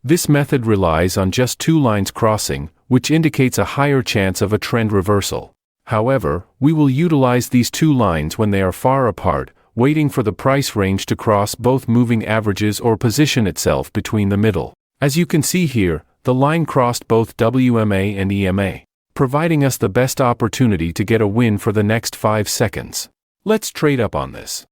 This method relies on just two lines crossing, which indicates a higher chance of a trend reversal. However, we will utilize these two lines when they are far apart, waiting for the price range to cross both moving averages or position itself between the middle. As you can see here, the line crossed both WMA and EMA, providing us the best opportunity to get a win for the next 5 seconds. Let's trade up on this.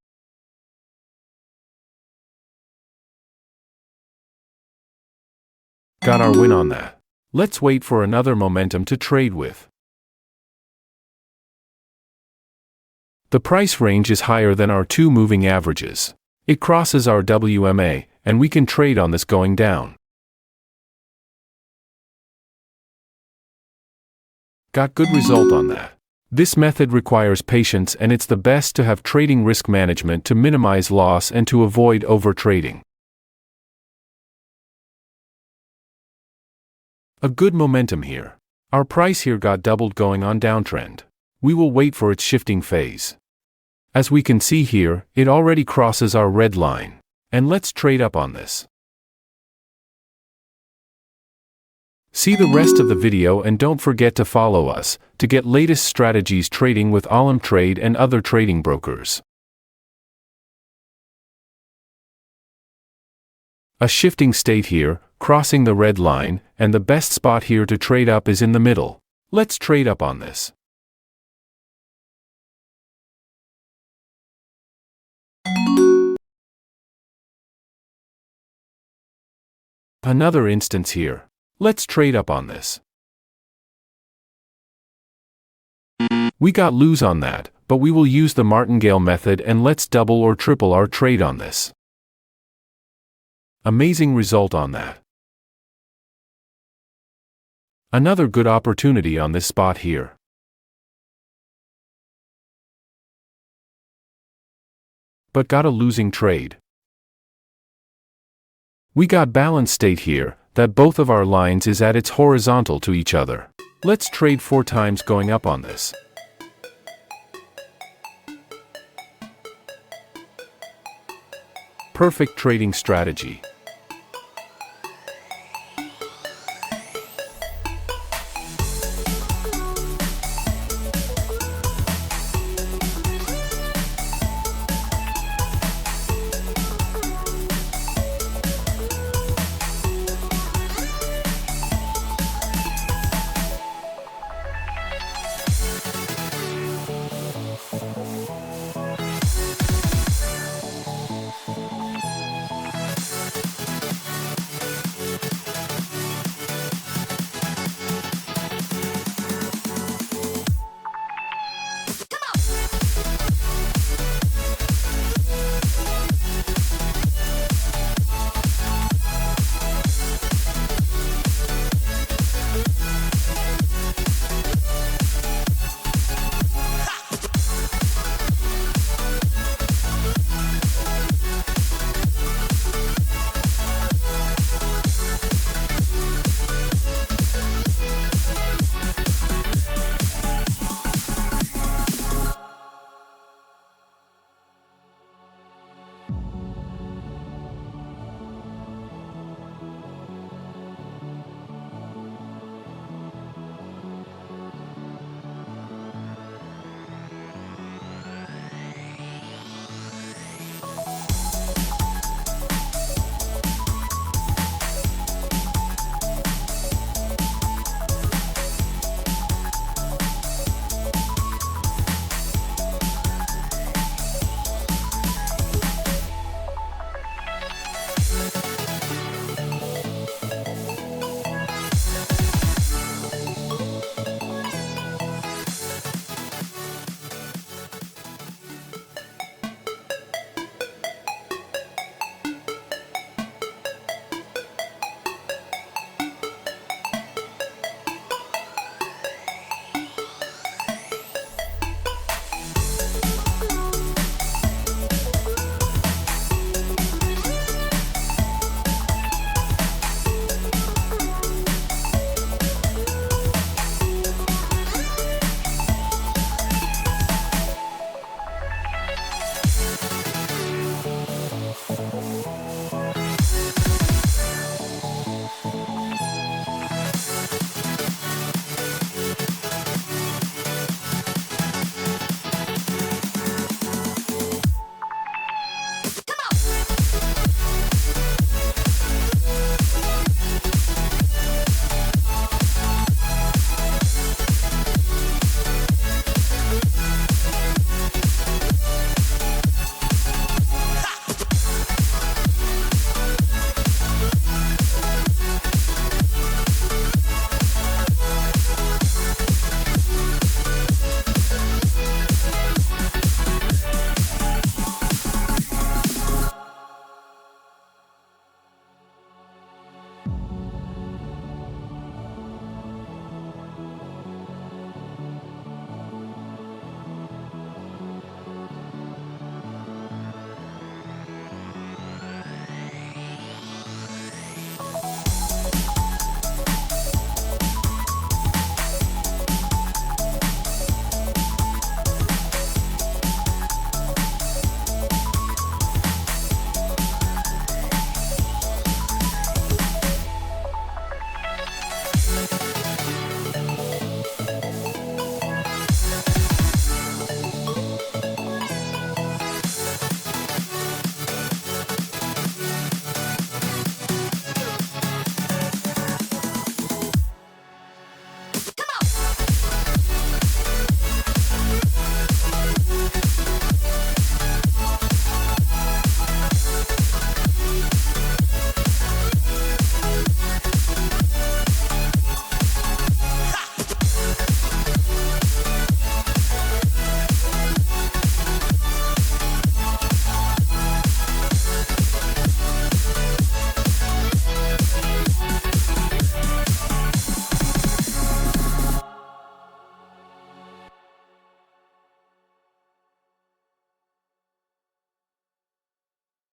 Got our win on that. Let's wait for another momentum to trade with. The price range is higher than our two moving averages. It crosses our WMA, and we can trade on this going down. Got good result on that. This method requires patience, and it's the best to have trading risk management to minimize loss and to avoid overtrading. A good momentum here. Our price here got doubled going on downtrend. We will wait for its shifting phase. As we can see here, it already crosses our red line. And let's trade up on this. See the rest of the video and don't forget to follow us to get latest strategies trading with Olymp Trade and other trading brokers. A shifting state here, crossing the red line, and the best spot here to trade up is in the middle. Let's trade up on this. Another instance here. Let's trade up on this. We got lose on that, but we will use the martingale method and let's double or triple our trade on this. Amazing result on that. Another good opportunity on this spot here. But got a losing trade. We got balanced state here, that both of our lines is at its horizontal to each other. Let's trade 4 times going up on this. Perfect trading strategy.